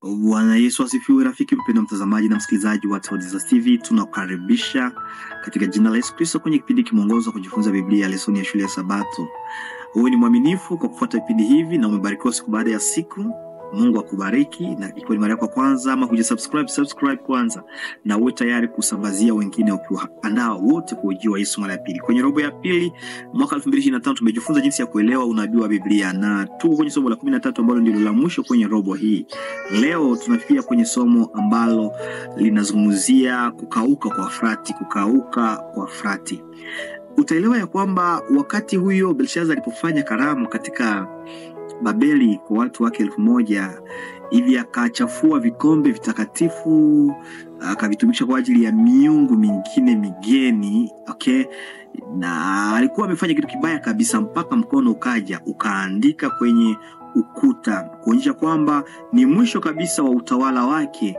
Bwana Yesu asifiwe. Rafiki mpendwa mtazamaji na msikilizaji wa Taudiza TV, tunakukaribisha katika jina la Yesu Kristo kwenye kipindi kimongozo kujifunza Biblia, lesoni ya shule ya Sabato. Wewe ni mwaminifu kwa kufuata vipindi hivi na umebarikiwa siku baada ya siku. Mungu akubariki. Na ikiwa ni mara yako kwanza ama subscribe kwanza, na uwe tayari kusambazia wengine ukiwaandaa wote kwa ujio wa Yesu mara ya pili. Kwenye robo ya pili mwaka 2025 tumejifunza jinsi ya kuelewa unabii wa Biblia, na tuko kwenye somo la 13 ambalo ndilo la mwisho kwenye robo hii. Leo tunafikia kwenye somo ambalo linazungumzia kukauka kwa Frati. Utaelewa ya kwamba wakati huyo Belshaza alipofanya karamu katika Babeli kwa watu wake 1000, hivi akachafua vikombe vitakatifu, akavitumikisha kwa ajili ya miungu mingine migeni, na alikuwa amefanya kitu kibaya kabisa, mpaka mkono ukaandika kwenye ukuta kuonyesha kwamba ni mwisho kabisa wa utawala wake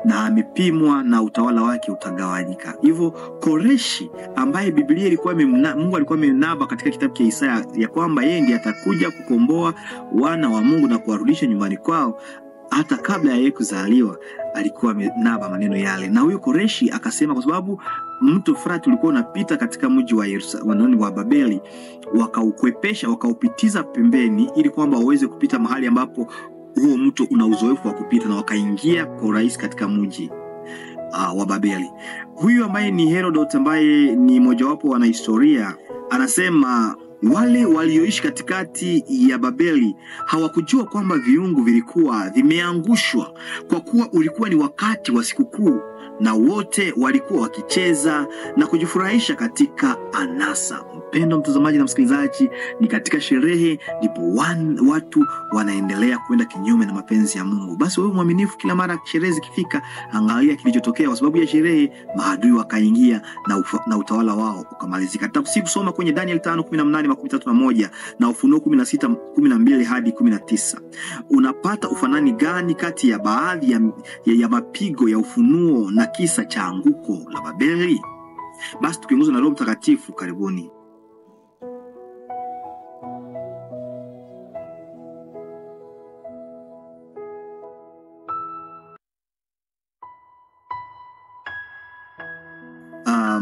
na amepimwa na utawala wake utagawanyika. Hivyo Koreshi ambaye Biblia ilikuwa Mungu alikuwa amenaba katika kitabu cha Isaya ya kwamba yeye ndiye atakuja kukomboa wana wa Mungu na kuwarudisha nyumbani kwao, hata kabla ya yeye kuzaliwa alikuwa amenaba maneno yale. Na huyo Koreshi akasema kwa sababu mto Frati ulikuwa unapita katika mji wa Babeli, wakaukwepesha, wakaupitiza pembeni ili kwamba waweze kupita mahali ambapo huo mto una uzoefu wa kupita, na wakaingia kwa urahisi katika mji wa Babeli. Huyu ambaye ni Herodot, ambaye ni mojawapo wana historia, anasema wale walioishi katikati ya Babeli hawakujua kwamba viungu vilikuwa vimeangushwa, kwa kuwa ulikuwa ni wakati wa sikukuu na wote walikuwa wakicheza na kujifurahisha katika anasa. Mpendwa mtazamaji na msikilizaji, ni katika sherehe ndipo watu wanaendelea kwenda kinyume na mapenzi ya Mungu. Basi wewe mwaminifu, kila mara sherehe zikifika, angalia kilichotokea. Kwa sababu ya sherehe maadui wakaingia na utawala wao ukamalizika. Tutakusi kusoma kwenye Daniel 5:18-31 na Ufunuo 16:12 hadi 19. Unapata ufanani gani kati ya baadhi ya mapigo ya ufunuo na kisa cha anguko la Babeli? Basi tukiongozwa na Roho Mtakatifu, karibuni.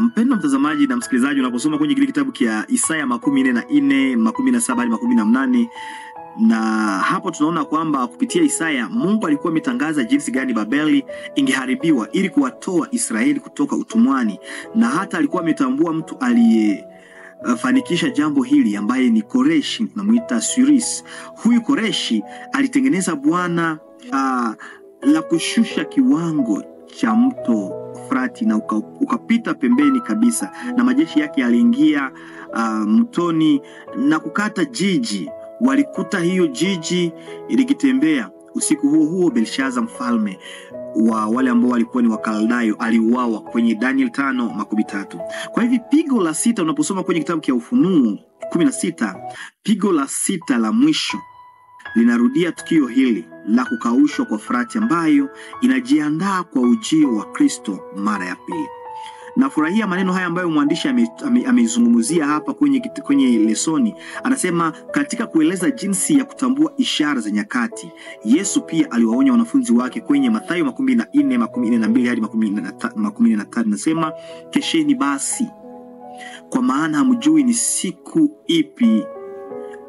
Mpendwa mtazamaji na msikilizaji, unaposoma kwenye kile kitabu kia Isaya 44:17-18, na hapo tunaona kwamba kupitia Isaya Mungu alikuwa ametangaza jinsi gani Babeli ingeharibiwa ili kuwatoa Israeli kutoka utumwani, na hata alikuwa ametambua mtu aliyefanikisha jambo hili ambaye ni Koreshi, tunamuita Cyrus. Huyu Koreshi alitengeneza bwana la kushusha kiwango cha mto Frati na ukapita pembeni kabisa, na majeshi yake yaliingia mtoni na kukata jiji. Walikuta hiyo jiji ilikitembea. Usiku huo Belshaza, mfalme wa wale ambao walikuwa ni Wakaldayo, aliuawa kwenye Daniel 5:3. Kwa hivi pigo la 6 unaposoma kwenye kitabu cha Ufunuo 16, pigo la 6 la mwisho linarudia tukio hili la kukaushwa kwa Frati, ambayo inajiandaa kwa ujio wa Kristo mara ya pili. Nafurahia maneno haya ambayo mwandishi amezungumzia hapa kwenye lesoni. Anasema katika kueleza jinsi ya kutambua ishara za nyakati, Yesu pia aliwaonya wanafunzi wake kwenye Mathayo 14:42 hadi 13. Anasema kesheni basi, kwa maana hamjui ni siku ipi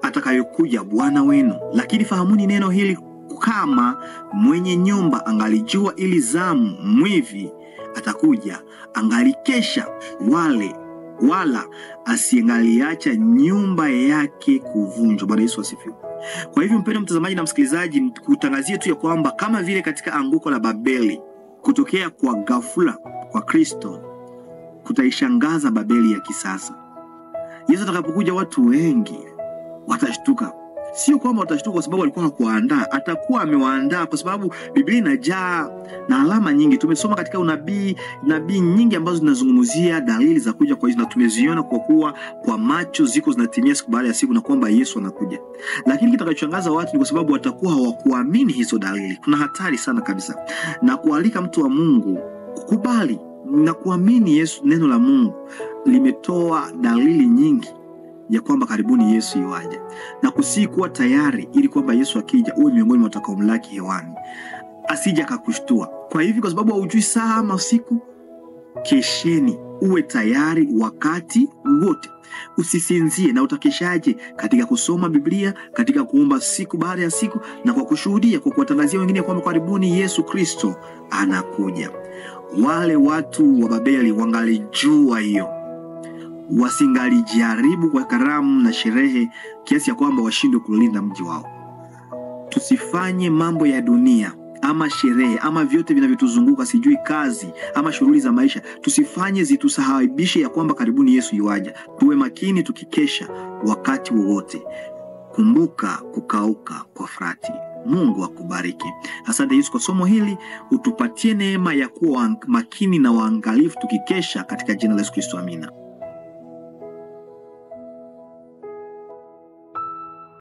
atakayokuja Bwana wenu. Lakini fahamuni neno hili, kama mwenye nyumba angalijua ili zamu mwivi atakuja, angalikesha wala asiangaliacha nyumba yake kuvunjwa. Bwana Yesu asifiwe. Kwa hivyo mpendwa mtazamaji na msikilizaji, kutangazia tu ya kwamba kama vile katika anguko la Babeli, kutokea kwa ghafla kwa Kristo kutaishangaza Babeli ya kisasa. Yesu atakapokuja, watu wengi watashtuka. Sio kwamba watashtuka kwa sababu alikuwa hakuandaa, atakuwa amewaandaa, kwa sababu Biblia inajaa na alama nyingi. Tumesoma katika nabii nyingi ambazo zinazungumzia dalili za kuja kwa Yesu, na tumeziona kwa kuwa kwa macho ziko zinatimia siku baada ya siku, na kwamba Yesu anakuja. Lakini kitakachoshangaza watu ni kwa sababu watakuwa hawakuamini hizo dalili. Kuna hatari sana kabisa, na kualika mtu wa Mungu kukubali na kuamini Yesu. Neno la Mungu limetoa dalili nyingi ya kwamba karibuni Yesu yuaje, na kusikuwa tayari ili kwamba Yesu akija uwe miongoni mwa watakaomlaki hewani. asija akakushtua. Kwa hivyo, kwa sababu haujui saa ama siku, kesheni, uwe tayari wakati wote. Usisinzie. Na utakeshaje? Katika kusoma Biblia, katika kuomba siku baada ya siku, na kwa kushuhudia, kwa kuwatangazia wengine kwamba karibuni Yesu Kristo anakuja. Wale watu wa Babeli wangalijua hiyo, wasingalijaribu kwa karamu na sherehe kiasi ya kwamba washindwe kulinda mji wao. Tusifanye mambo ya dunia ama sherehe ama vyote vinavyotuzunguka, sijui kazi ama shughuli za maisha, tusifanye zitusahaibishe ya kwamba karibuni Yesu yuaja. Tuwe makini tukikesha wakati wowote. Kumbuka kukauka kwa Frati. Mungu akubariki. Asante Yesu kwa somo hili. Utupatie neema ya kuwa makini na waangalifu tukikesha, katika jina la Yesu Kristo, amina.